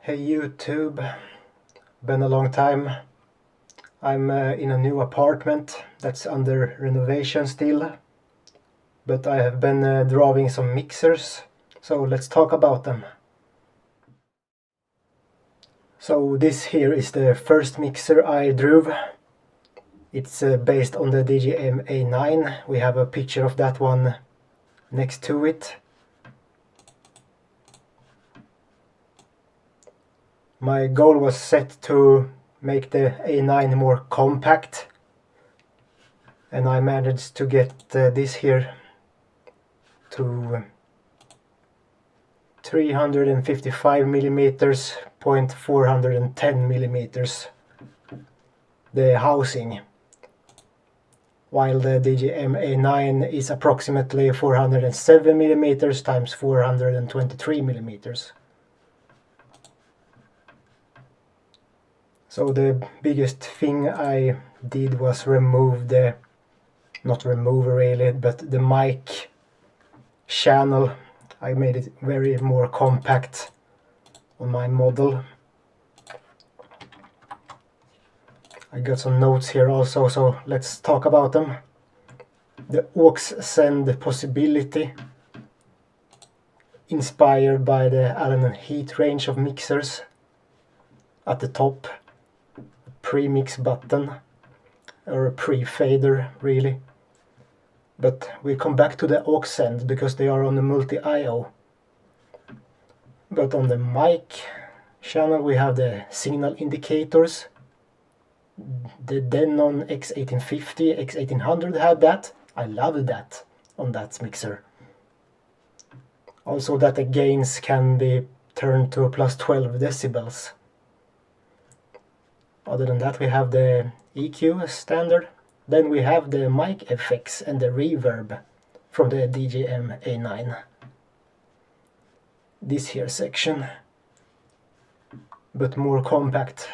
Hey YouTube, been a long time. I'm in a new apartment that's under renovation still, but I have been drawing some mixers, so let's talk about them. So this here is the first mixer I drew. It's based on the DJM A9. We have a picture of that one next to it. My goal was set to make the A9 more compact, and I managed to get this here to 355 millimeters, 410 millimeters, the housing, while the DJM A9 is approximately 407 millimeters times 423 millimeters. So the biggest thing I did was remove the, not remove really, but the mic channel. I made it very more compact on my model. I got some notes here also, so let's talk about them. The aux send possibility, inspired by the Allen Heat range of mixers. At the top, pre-mix button, or a pre-fader really. But we come back to the aux send because they are on the multi-IO. But on the mic channel we have the signal indicators. The Denon X1850, X1800 had that. I love that on that mixer. Also that the gains can be turned to plus 12 decibels. Other than that we have the EQ standard. Then we have the mic effects and the reverb from the DJM A9. This here section, but more compact.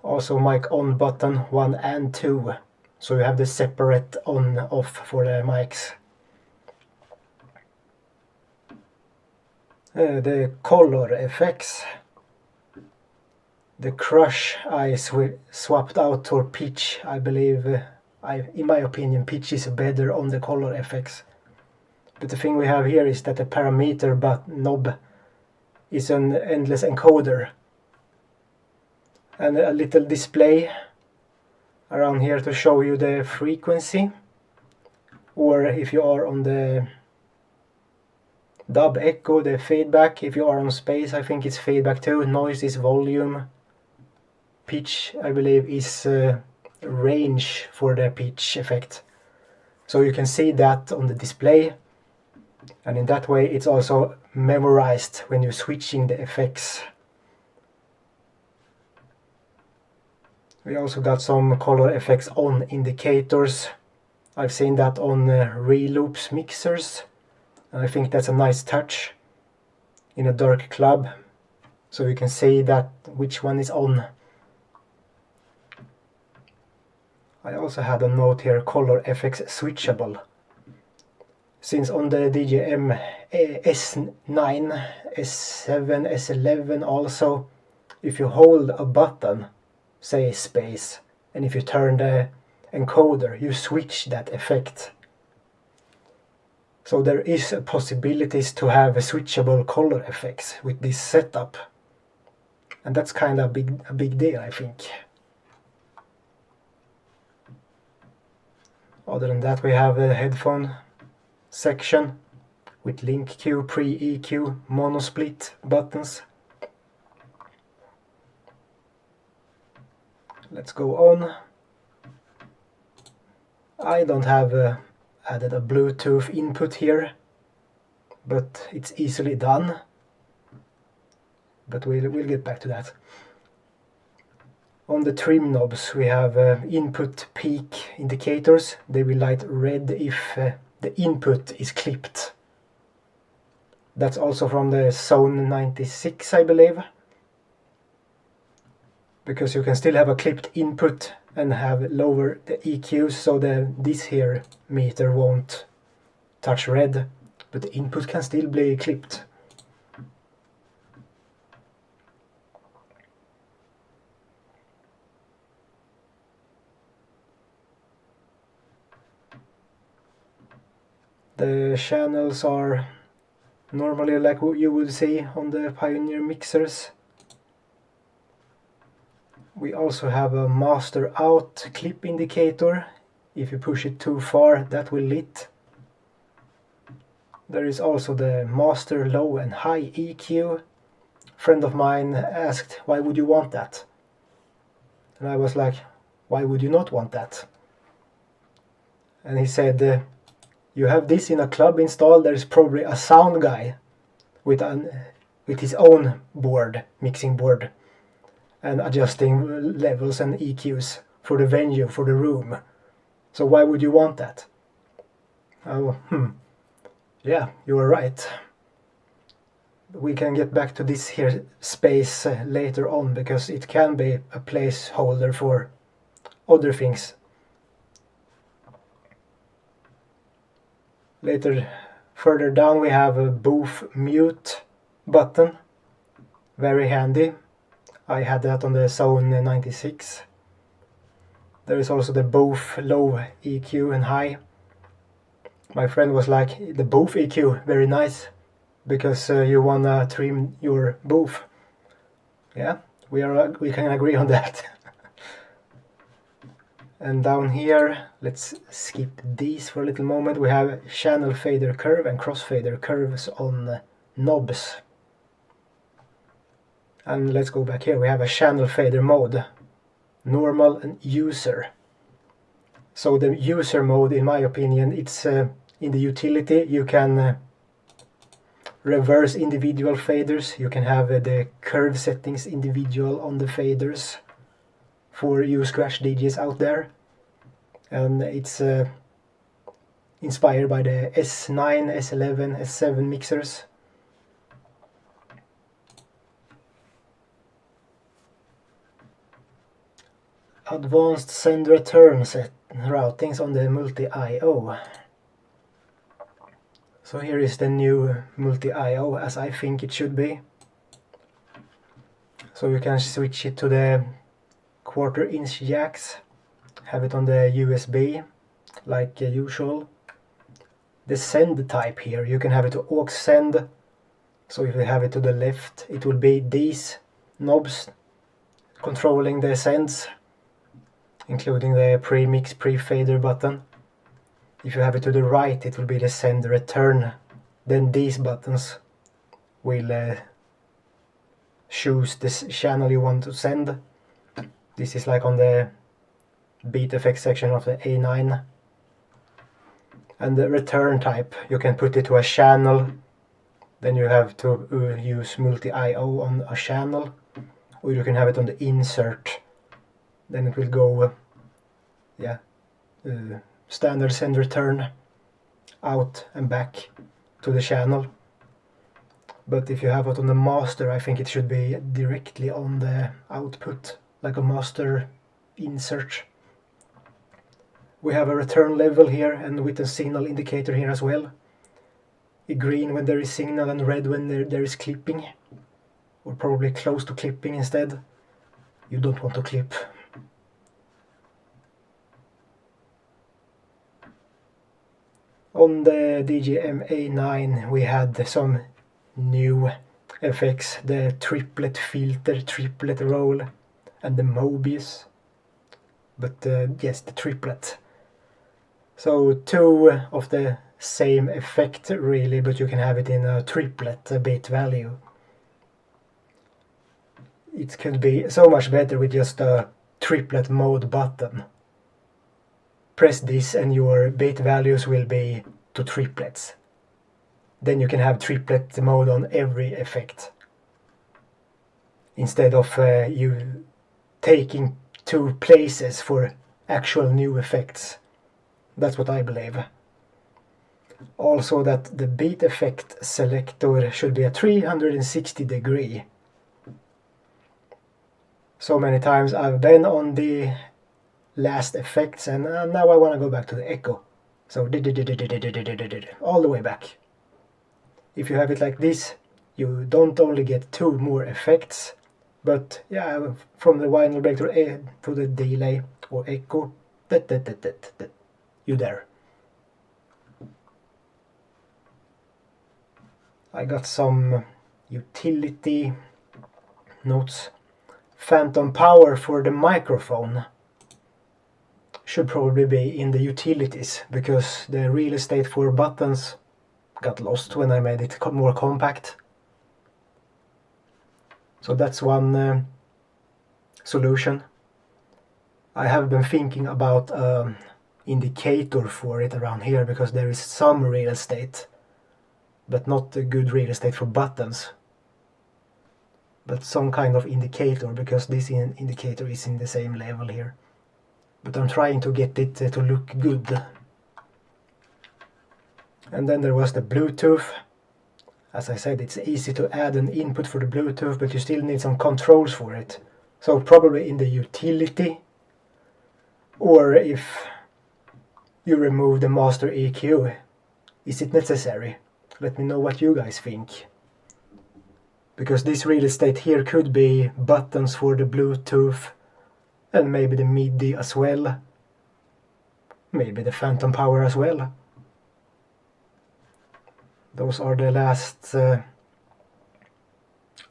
Also mic on button 1 and 2, so you have the separate on off for the mics. The color effects. The crush I swapped out for pitch. I believe, in my opinion, pitch is better on the color effects. But the thing we have here is that the parameter knob is an endless encoder. And a little display around here to show you the frequency. Or if you are on the dub echo, the feedback. If you are on space, I think it's feedback too. Noise is volume. Pitch, I believe, is range for the pitch effect. So you can see that on the display, and in that way it's also memorized when you're switching the effects. We also got some color effects on indicators. I've seen that on reloops mixers, and I think that's a nice touch in a dark club, so you can see that which one is on. I also had a note here, color effects switchable. Since on the DJM S9, S7, S11 also, if you hold a button, say space, and if you turn the encoder, you switch that effect. So there is possibilities to have switchable color effects with this setup. And that's kind of a big deal, I think. Other than that we have a headphone section with link Q, pre-EQ, mono split buttons. Let's go on. I don't have added a Bluetooth input here, but it's easily done. But we'll get back to that. On the trim knobs we have input peak indicators. They will light red if the input is clipped. That's also from the Zone 96, I believe. Because you can still have a clipped input and have lower the EQs, so this here meter won't touch red, but the input can still be clipped. The channels are normally like what you would see on the Pioneer mixers. We also have a master out clip indicator. If you push it too far, that will lit. There is also the master low and high EQ. A friend of mine asked, why would you want that? And I was like, why would you not want that? And he said, you have this in a club installed, there's probably a sound guy with his own board, mixing board, and adjusting levels and EQs for the venue, for the room. So why would you want that? Oh, yeah, you are right. We can get back to this here space later on, because it can be a placeholder for other things. Further down we have a booth mute button, very handy. I had that on the Zone 96. There is also the booth low EQ and high. My friend was like, the booth EQ, very nice, because you wanna trim your booth. Yeah, we can agree on that. And down here, let's skip these for a little moment. We have channel fader curve and crossfader curves on knobs. And let's go back here. We have a channel fader mode, normal and user. So the user mode, in my opinion, it's in the utility. You can reverse individual faders. You can have the curve settings individual on the faders for you scratch DJs out there. And it's inspired by the S9, S11, S7 mixers. Advanced send return set routings on the multi-IO. So here is the new multi-IO as I think it should be. So you can switch it to the 1/4 inch jacks, have it on the USB like usual. The send type here, you can have it to aux send. So if you have it to the left, it will be these knobs controlling the sends, including the pre-mix, pre-fader button. If you have it to the right, it will be the send return. Then these buttons will choose this channel you want to send. This is like on the beat effects section of the A9. And the return type, you can put it to a channel. Then you have to use multi-IO on a channel. Or you can have it on the insert. Then it will go, standard send return out and back to the channel. But if you have it on the master, I think it should be directly on the output, like a master insert. We have a return level here, and with a signal indicator here as well. Green when there is signal and red when there is clipping, or probably close to clipping instead. You don't want to clip. On the DJM A9 we had some new effects, the triplet filter, triplet roll, and the Mobius. But yes, the triplet. So two of the same effect really, but you can have it in a triplet bit value. It could be so much better with just a triplet mode button. Press this and your bit values will be to triplets. Then you can have triplet mode on every effect, instead of you taking two places for actual new effects. That's what I believe. Also that the beat effect selector should be a 360 degree. So many times I've been on the last effects and now I want to go back to the echo. So all the way back. If you have it like this, you don't only get two more effects, but yeah, from the vinyl break to the delay or echo, you there. I got some utility notes. Phantom power for the microphone should probably be in the utilities, because the real estate for buttons got lost when I made it more compact. So that's one solution. I have been thinking about indicator for it around here, because there is some real estate, but not a good real estate for buttons, but some kind of indicator, because this indicator is in the same level here. But I'm trying to get it to look good. And then there was the Bluetooth. As I said, it's easy to add an input for the Bluetooth, but you still need some controls for it. So probably in the utility, or if you remove the master EQ. Is it necessary? Let me know what you guys think. Because this real estate here could be buttons for the Bluetooth, and maybe the MIDI as well. Maybe the phantom power as well. Those are the last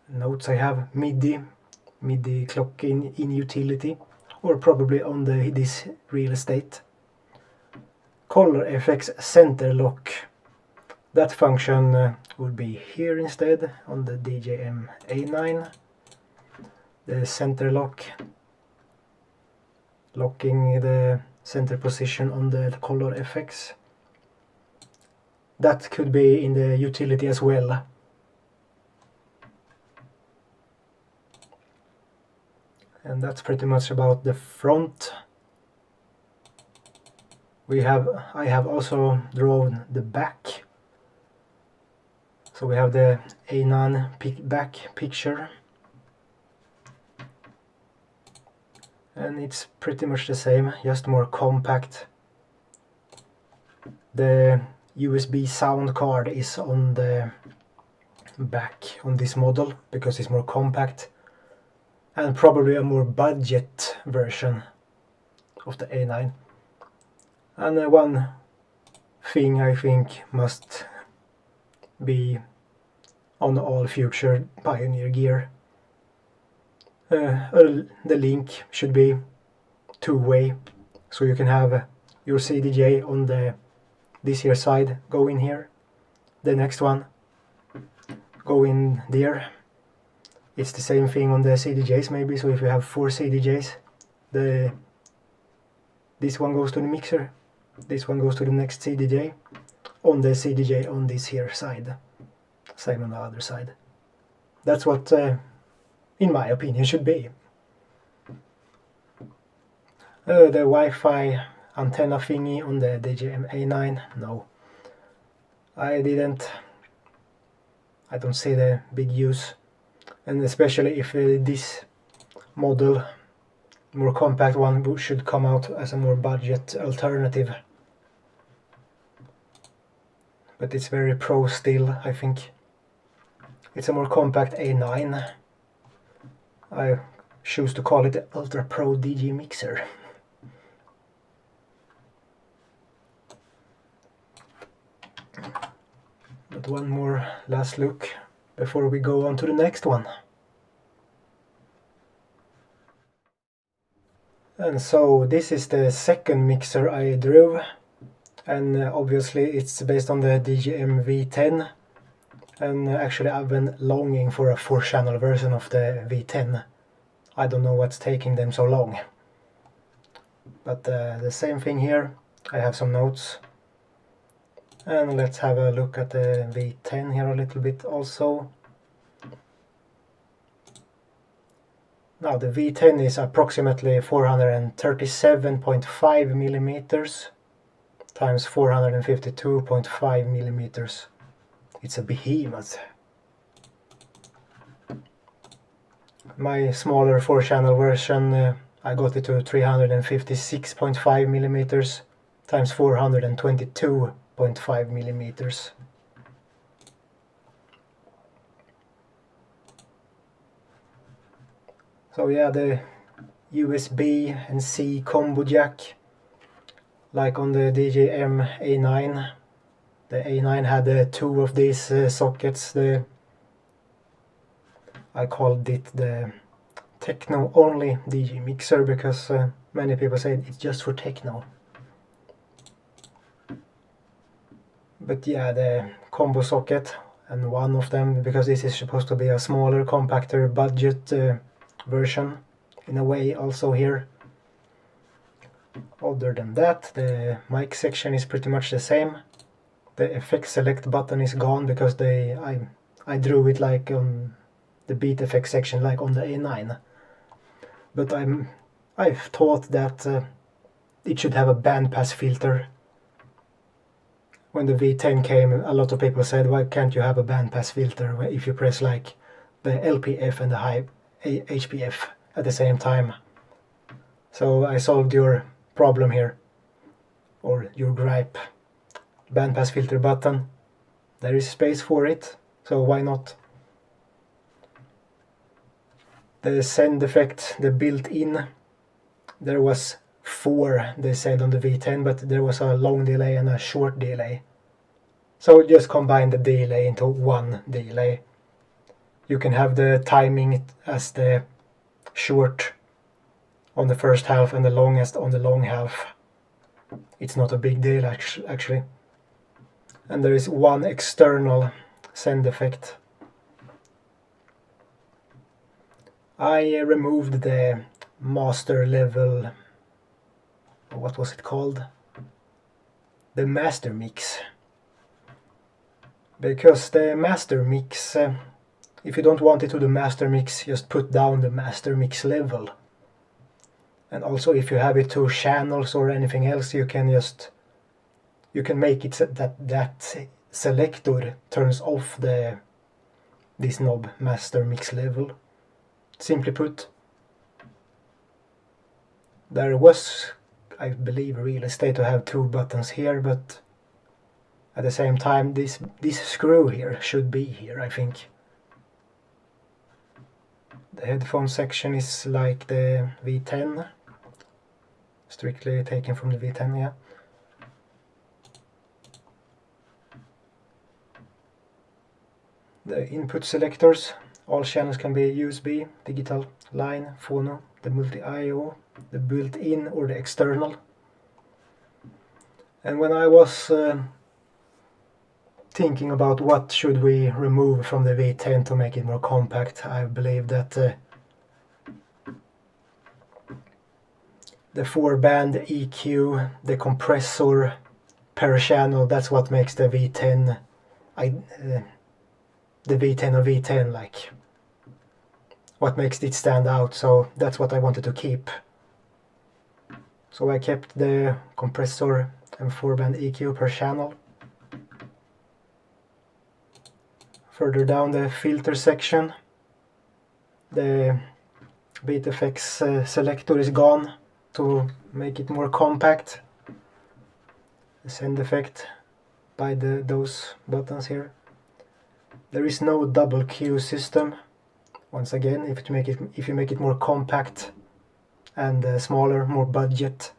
notes I have. MIDI clock in utility, or probably on this real estate. Color effects center lock. That function would be here instead on the DJM A9. The center lock, locking the center position on the color effects. That could be in the utility as well. And that's pretty much about the front. I have also drawn the back. So we have the A9 back picture. And it's pretty much the same, just more compact. The USB sound card is on the back on this model, because it's more compact. And probably a more budget version of the A9. And one thing I think must be on all future Pioneer gear. The link should be two-way, so you can have your CDJ on this here side go in here, the next one go in there. It's the same thing on the CDJs maybe, so if you have 4 CDJs, this one goes to the mixer, this one goes to the next CDJ, on the CDJ on this here side, same on the other side. That's what, in my opinion, should be. The Wi-Fi antenna thingy on the DJM A9, no. I don't see the big use. And especially if this model, more compact one, should come out as a more budget alternative. But it's very pro still, I think. It's a more compact A9. I choose to call it the Ultra Pro DJ Mixer. But one more last look before we go on to the next one. And so this is the second mixer I drew, and obviously it's based on the DJM V10, and actually I've been longing for a 4-channel version of the V10. I don't know what's taking them so long. But the same thing here, I have some notes. And let's have a look at the V10 here a little bit also. Now the V10 is approximately 437.5 millimeters times 452.5 millimeters. It's a behemoth. My smaller 4-channel version, I got it to 356.5 millimeters times 422.5 millimeters. So yeah, the USB and C combo jack, like on the DJM A9, The A9 had two of these sockets. I called it the Techno Only DJ Mixer because many people say it's just for techno. But yeah, the combo socket, and one of them, because this is supposed to be a smaller, compactor budget version in a way also here. Other than that, the mic section is pretty much the same. The effect select button is gone because I drew it like on the beat effect section like on the A9. But I've thought that it should have a bandpass filter. When the V10 came, a lot of people said, why can't you have a bandpass filter if you press like the LPF and the high HPF at the same time? So I solved your problem here, or your gripe. Bandpass filter button, there is space for it, so why not? The send effect, the built-in, there was 4 they said on the V10, but there was a long delay and a short delay. So just combine the delay into one delay. You can have the timing as the short on the first half and the longest on the long half. It's not a big deal actually. And there is one external send effect. I removed the master level, what was it called? The master mix. Because the master mix, if you don't want it to the master mix, just put down the master mix level. And also if you have it to channels or anything else, you can make it that selector turns off this knob master mix level. Simply put, there was, I believe, real estate to have 2 buttons here, but at the same time this screw here should be here, I think. The headphone section is like the V10, strictly taken from the V10, yeah. The input selectors, all channels can be USB, digital, line, phono, the multi-IO, the built-in or the external. And when I was thinking about what should we remove from the V10 to make it more compact, I believe that the 4-band EQ, the compressor per channel, that's what makes the V10 the V10 of V10, like what makes it stand out. So that's what I wanted to keep. So I kept the compressor and 4-band EQ per channel. Further down the filter section, the beat effects selector is gone to make it more compact. The send effect by those buttons here. There is no double Q system. Once again, if you make it more compact and smaller, more budget,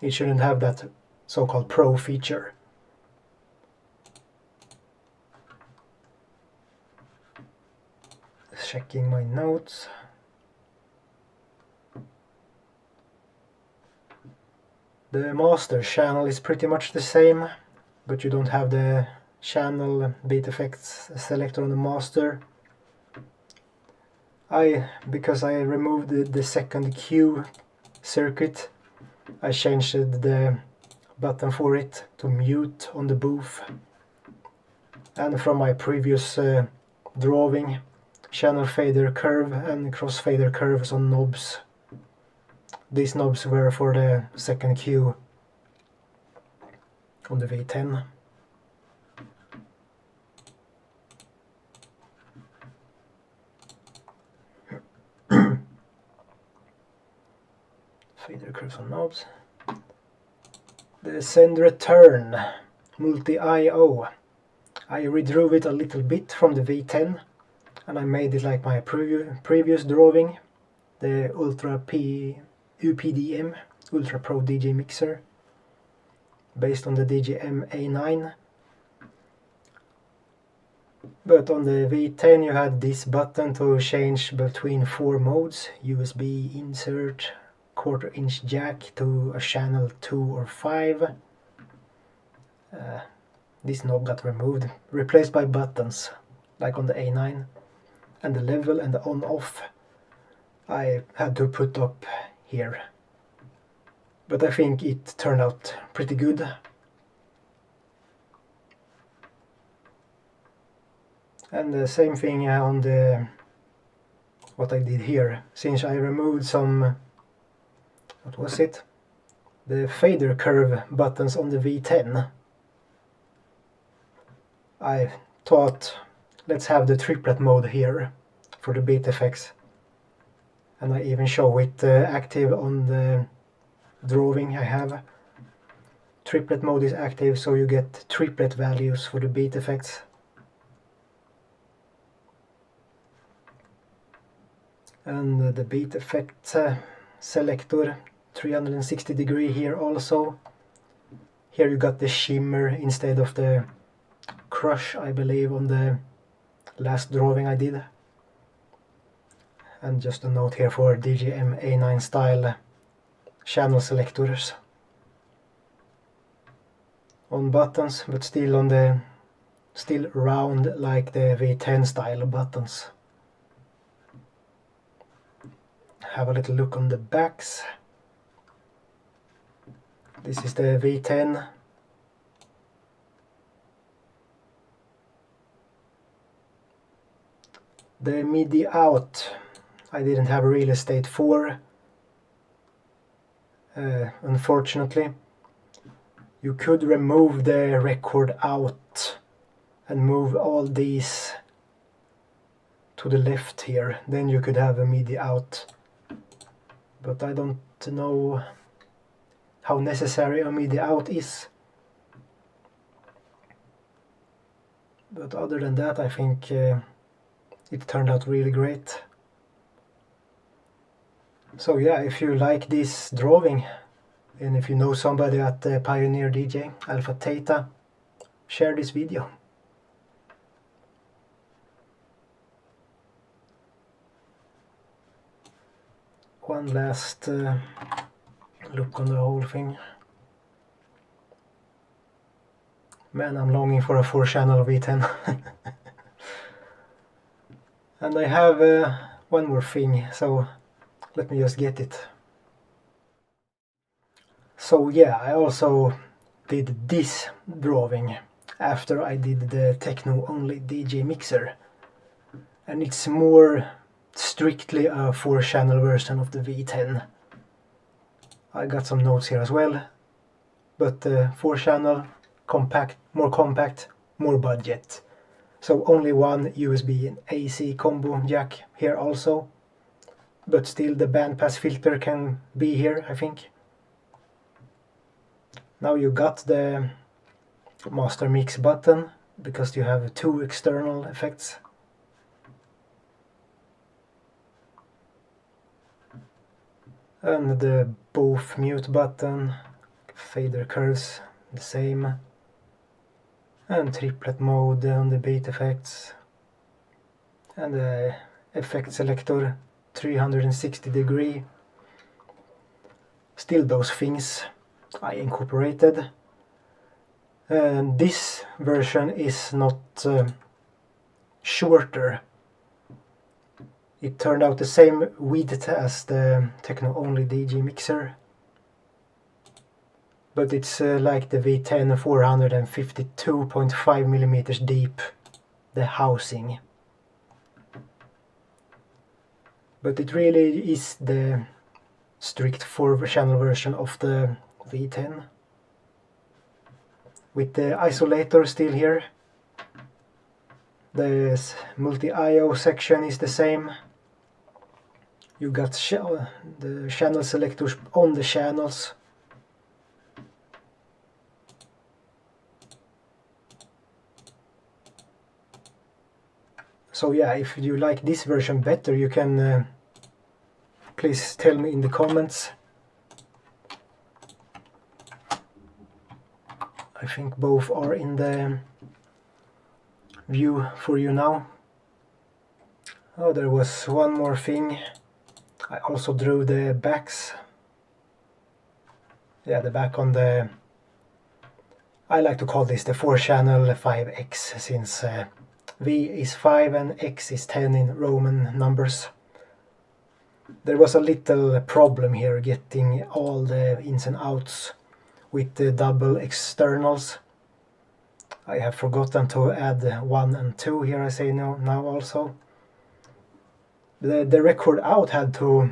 it shouldn't have that so-called pro feature. Checking my notes. The master channel is pretty much the same, but you don't have the channel beat effects selector on the master. Because I removed the second Q circuit, I changed the button for it to mute on the booth. And from my previous drawing, channel fader curve and crossfader curves on knobs. These knobs were for the second Q on the V10. Fader curves on knobs. The send return multi-IO. I redrew it a little bit from the V10 and I made it like my previous drawing, the UPDM, Ultra Pro DJ Mixer, based on the DJM A9. But on the V10 you had this button to change between 4 modes: USB insert, 1/4-inch jack to a channel 2 or 5. This knob got removed, replaced by buttons like on the A9. And the level and the on-off I had to put up here. But I think it turned out pretty good. And the same thing on the what I did here, since I removed some, what was it? The fader curve buttons on the V10. I thought, let's have the triplet mode here for the beat effects. And I even show it active on the drawing I have. Triplet mode is active, so you get triplet values for the beat effects. And the beat effect selector, 360 degree here also. Here you got the shimmer instead of the crush, I believe, on the last drawing I did. And just a note here for DJM A9 style channel selectors on buttons, but still on the round like the V10 style buttons. Have a little look on the backs. This is the V10. The MIDI out I didn't have real estate for, unfortunately. You could remove the record out and move all these to the left here, then you could have a MIDI out. But I don't know how necessary a MIDI out is. But other than that, I think it turned out really great. So yeah, if you like this drawing, and if you know somebody at Pioneer DJ, Alpha Theta, share this video. One last look on the whole thing. Man, I'm longing for a 4-channel V10. And I have one more thing, so let me just get it. So yeah, I also did this drawing after I did the Techno Only DJ Mixer. And it's more strictly a 4-channel version of the V10. I got some notes here as well, but 4-channel, compact, more budget. So only one USB and AC combo jack here also, but still the bandpass filter can be here, I think. Now you got the master mix button because you have 2 external effects. And the both mute button, fader curves the same, and triplet mode on the beat effects, and the effect selector 360 degree. Still those things I incorporated. And this version is not shorter. It turned out the same width as the Techno Only DJ Mixer, but it's like the V10, 452.5mm deep, the housing. But it really is the strict 4-channel version of the V10. With the isolator still here. The multi-IO section is the same. You got the channel selectors on the channels. So yeah, if you like this version better, you can please tell me in the comments. I think both are in the view for you now. Oh, there was one more thing. I also drew the backs. Yeah, the back on the... I like to call this the 4-channel 5X, since V is 5 and X is 10 in Roman numbers. There was a little problem here getting all the ins and outs with the double externals. I have forgotten to add 1 and 2 here, I say now also. The record out had to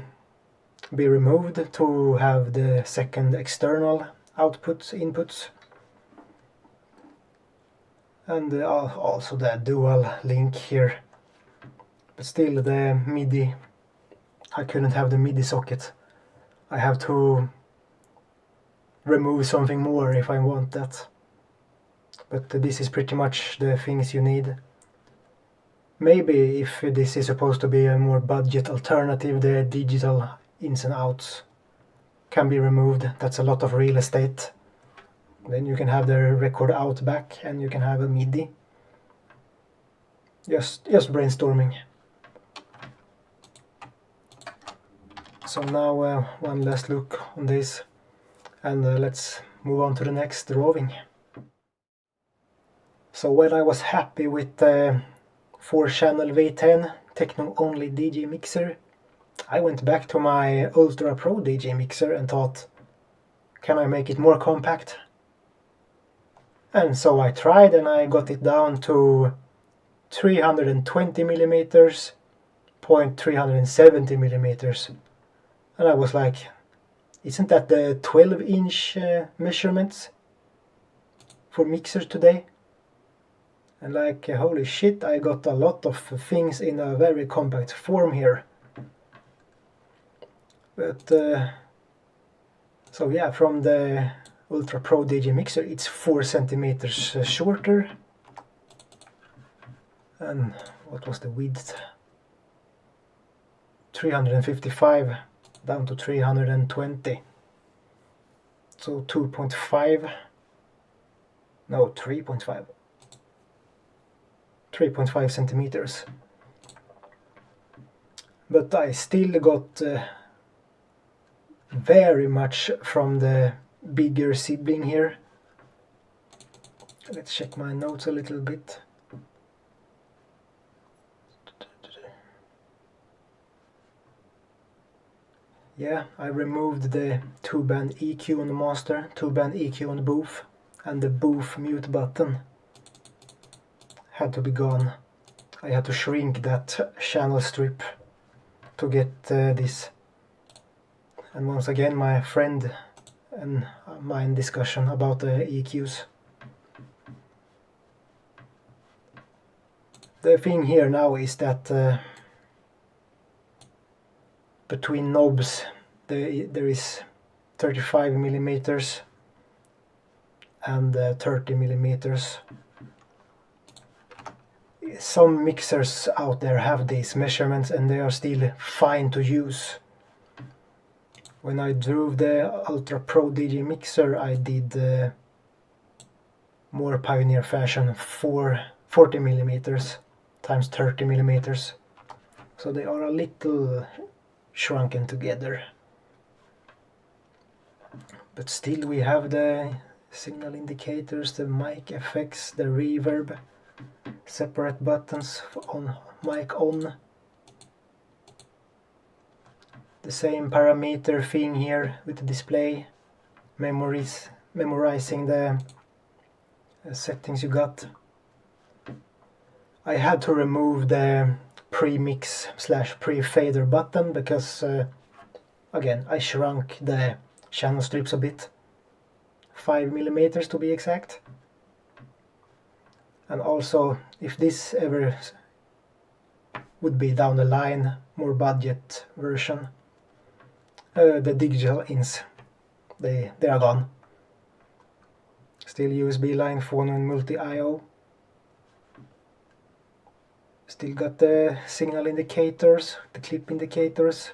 be removed to have the second external inputs. And also the dual link here. But still the MIDI, I couldn't have the MIDI socket. I have to remove something more if I want that. But this is pretty much the things you need. Maybe if this is supposed to be a more budget alternative, the digital ins and outs can be removed. That's a lot of real estate. Then you can have the record out back and you can have a MIDI. Just brainstorming. So now one last look on this, and let's move on to the next drawing. So when I was happy with the 4-channel V10 Techno Only DJ Mixer, I went back to my Ultra Pro DJ Mixer and thought, can I make it more compact? And so I tried, and I got it down to 320 millimeters, 0.370 millimeters. And I was like, isn't that the 12-inch measurements for mixers today? And like, holy shit, I got a lot of things in a very compact form here. But, so yeah, from the Ultra Pro DJ Mixer, it's 4 centimeters shorter. And what was the width? 355 down to 320. So 2.5, no, 3.5. 3.5 centimeters. But I still got very much from the bigger sibling here. Let's check my notes a little bit. Yeah, I removed the 2-band EQ on the master, 2-band EQ on the booth, and the booth mute button had to be gone. I had to shrink that channel strip to get this. And once again, my friend and mine discussion about the EQs. The thing here now is that between knobs there is 35 millimeters and 30 millimeters. Some mixers out there have these measurements and they are still fine to use. When I drove the Ultra Pro DJ Mixer, I did more pioneer fashion, 40 millimeters times 30 millimeters. So they are a little shrunken together. But still we have the signal indicators, the mic effects, the reverb, separate buttons on mic on. The same parameter thing here with the display, memorizing the settings you got. I had to remove the pre-mix / pre-fader button because again I shrunk the channel strips a bit, 5 millimeters to be exact. And also, if this ever would be down the line, more budget version, the digital ins, they are gone. Still USB line, phone and multi-IO. Still got the signal indicators, the clip indicators.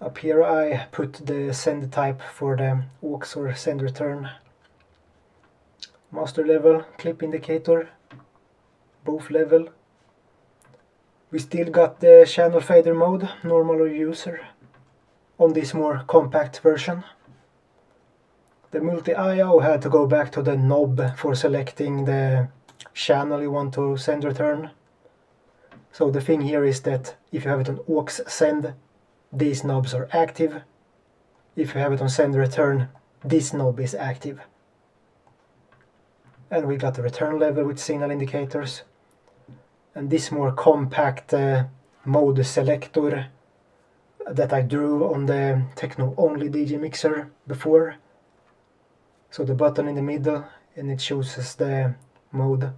Up here I put the send type for the aux or send return. Master level, clip indicator, both level. We still got the channel fader mode, normal or user, on this more compact version. The multi-IO had to go back to the knob for selecting the channel you want to send return. So the thing here is that if you have it on aux send, these knobs are active. If you have it on send return, this knob is active. And we got the return level with signal indicators. And this more compact mode selector that I drew on the Techno Only DJ Mixer before. So the button in the middle, and it chooses the mode.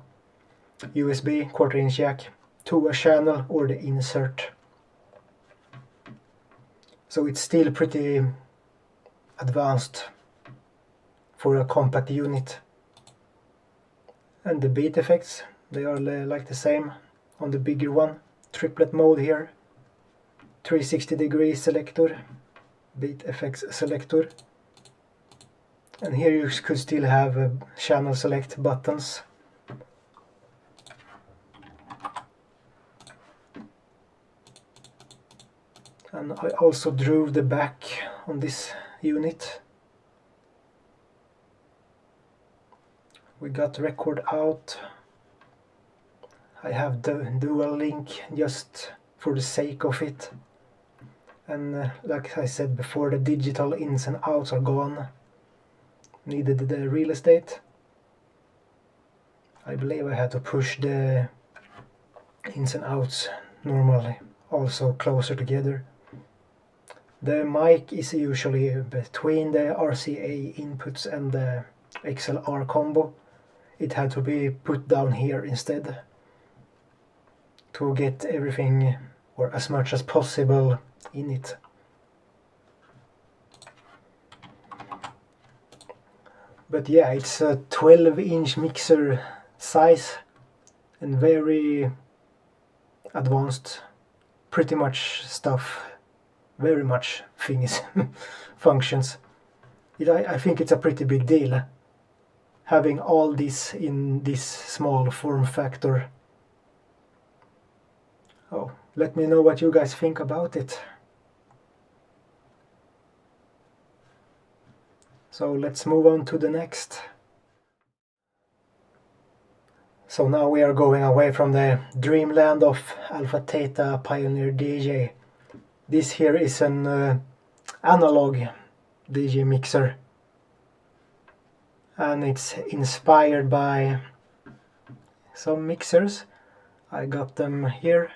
USB, 1/4 inch jack, to a channel or the insert. So it's still pretty advanced for a compact unit. And the beat effects, they are like the same on the bigger one. Triplet mode here, 360-degree selector, beat effects selector. And here you could still have channel select buttons. And I also drew the back on this unit. We got record out. I have the dual link just for the sake of it. And like I said before, the digital ins and outs are gone. Needed the real estate. I believe I had to push the ins and outs normally also closer together. The mic is usually between the RCA inputs and the XLR combo. It had to be put down here instead to get everything, or as much as possible, in it. But yeah, it's a 12-inch mixer size and very advanced, pretty much stuff, very much things, functions. I think it's a pretty big deal having all this in this small form factor. Oh, let me know what you guys think about it. So let's move on to the next. So now we are going away from the dreamland of Alpha Theta Pioneer DJ. This here is an analog DJ mixer. And it's inspired by some mixers. I got them here.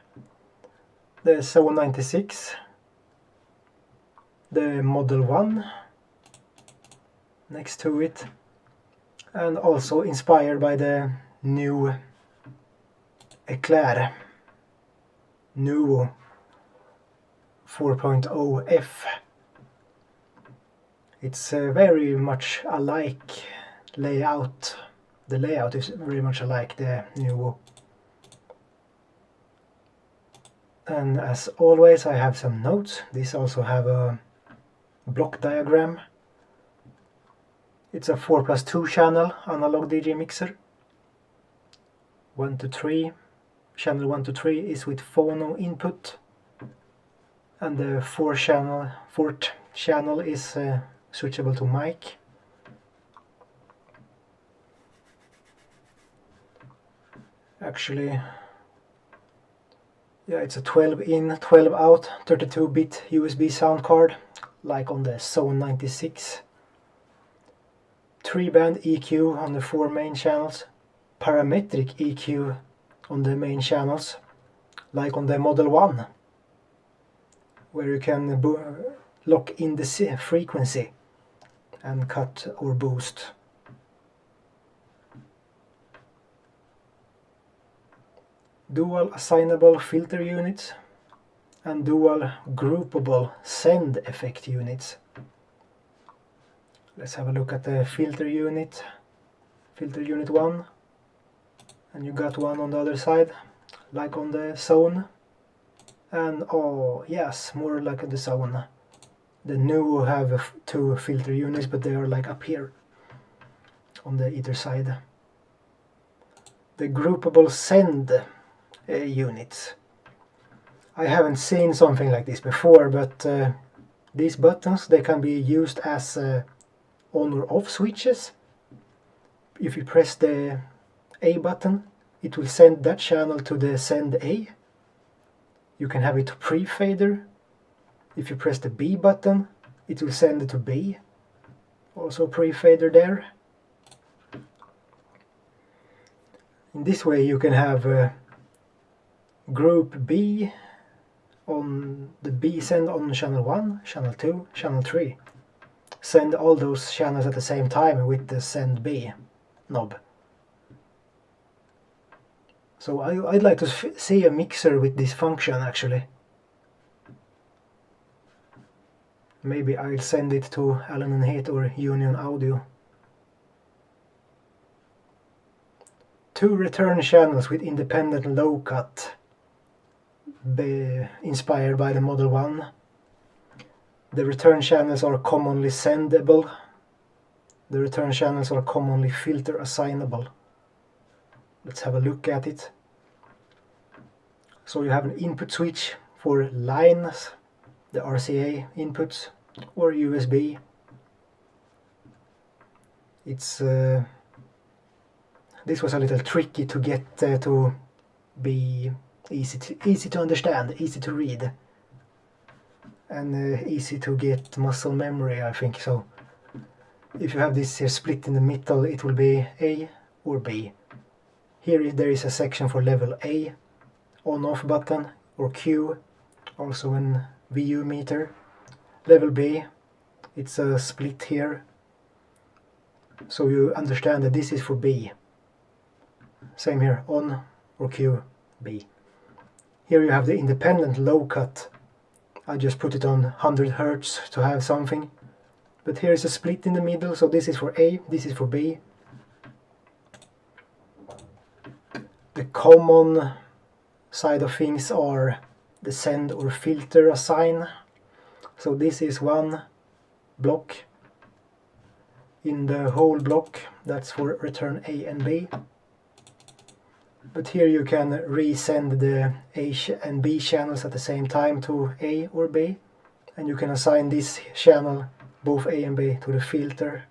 The Zone 96, the Model 1 next to it, and also inspired by the new Eclair Nuo 4.0F. It's very much alike layout. The layout is very much alike the Nuo. And as always I have some notes. These also have a block diagram. It's a 4+2 channel analog DJ mixer. 1 to 3. Channel 1 to 3 is with phono input. And the fourth channel is switchable to mic. Actually, yeah, it's a 12 in, 12 out, 32-bit USB sound card, like on the Zone 96. 3-band EQ on the 4 main channels, parametric EQ on the main channels, like on the Model 1, where you can lock in the frequency and cut or boost. Dual assignable filter units and dual groupable send effect units. Let's have a look at the filter unit 1, and you got one on the other side, like on the Zone. And oh yes, more like the Zone. The new have 2 filter units, but they are like up here on the either side. The groupable send units. I haven't seen something like this before, but these buttons, they can be used as on or off switches. If you press the A button, it will send that channel to the send A. You can have it to pre-fader. If you press the B button, it will send it to B. Also pre-fader there. In this way you can have group B on the B send on channel 1, channel 2, channel 3. Send all those channels at the same time with the send B knob. So I'd like to see a mixer with this function actually. Maybe I'll send it to Allen & Heath or Union Audio. 2 return channels with independent low cut, inspired by the Model 1. The return channels are commonly sendable. The return channels are commonly filter assignable. Let's have a look at it. So you have an input switch for lines, the RCA inputs, or USB. It's this was a little tricky to get to be easy to understand, easy to read, and easy to get muscle memory, I think. So if you have this here split in the middle, it will be A or B. Here there is a section for level A, on-off button, or Q, also an VU meter. Level B, it's a split here, so you understand that this is for B. Same here, on or Q, B. Here you have the independent low cut. I just put it on 100 Hz to have something. But here is a split in the middle, so this is for A, this is for B. The common side of things are the send or filter assign. So this is one block in the whole block, that's for return A and B. But here you can resend the A and B channels at the same time to A or B, and you can assign this channel, both A and B, to the filter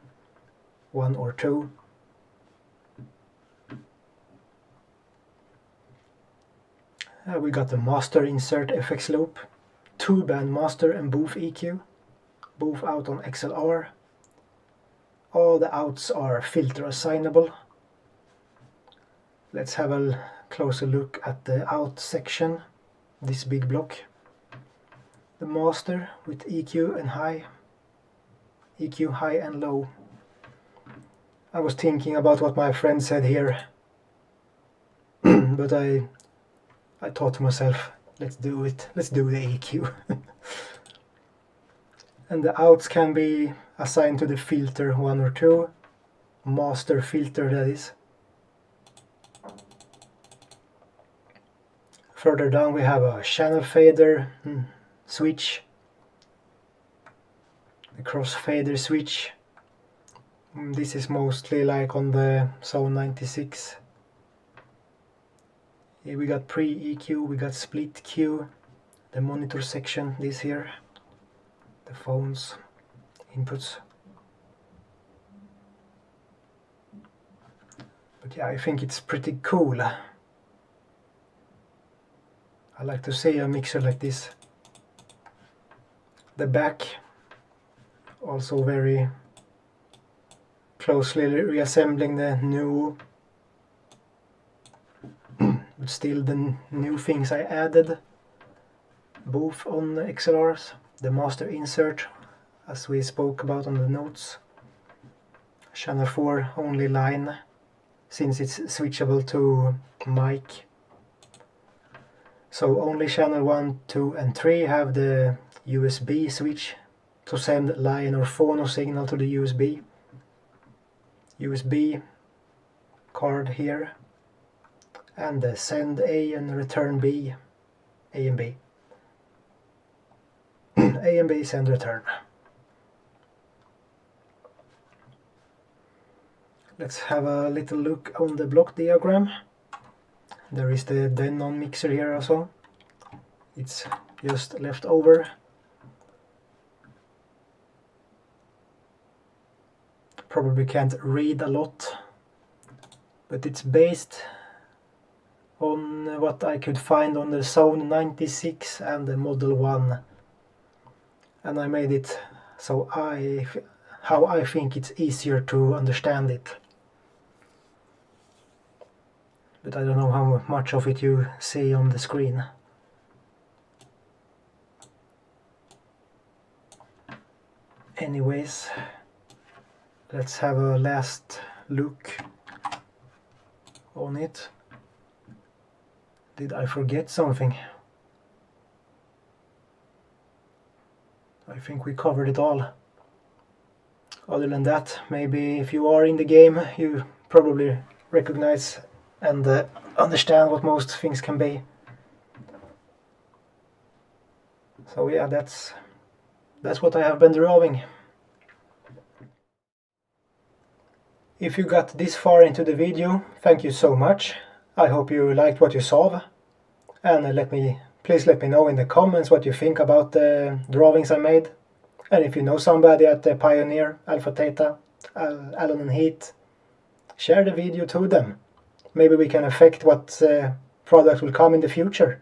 1 or 2. We got the master insert FX loop, 2-band master and booth EQ, both out on XLR. All the outs are filter assignable. Let's have a closer look at the out section, this big block. The master with EQ and high, EQ high and low. I was thinking about what my friend said here, but I thought to myself, let's do it, let's do the EQ. And the outs can be assigned to the filter 1 or 2, master filter that is. Further down we have a channel fader switch, the crossfader switch. This is mostly like on the Zone 96. Here we got pre-EQ, we got split Q, the monitor section, this here, the phones, inputs. But yeah, I think it's pretty cool. I like to see a mixer like this. The back, also very closely reassembling the new, but still the new things I added, both on the XLRs. The master insert, as we spoke about on the notes. Channel 4 only line, since it's switchable to mic. So only channel 1, 2 and 3 have the USB switch to send line or phono signal to the USB. USB card here, and the send A and return B, A and B. A and B, send return. Let's have a little look on the block diagram. There is the Denon mixer here also. It's just left over. Probably can't read a lot, but it's based on what I could find on the Zone 96 and the Model 1. And I made it so how I think it's easier to understand it. But I don't know how much of it you see on the screen. Anyways, let's have a last look on it. Did I forget something? I think we covered it all. Other than that, maybe if you are in the game, you probably recognize and understand what most things can be. So yeah, that's what I have been drawing. If you got this far into the video, thank you so much. I hope you liked what you saw, and please let me know in the comments what you think about the drawings I made. And if you know somebody at the Pioneer, Alpha Theta, Allen and Heath, share the video to them. Maybe we can affect what product will come in the future.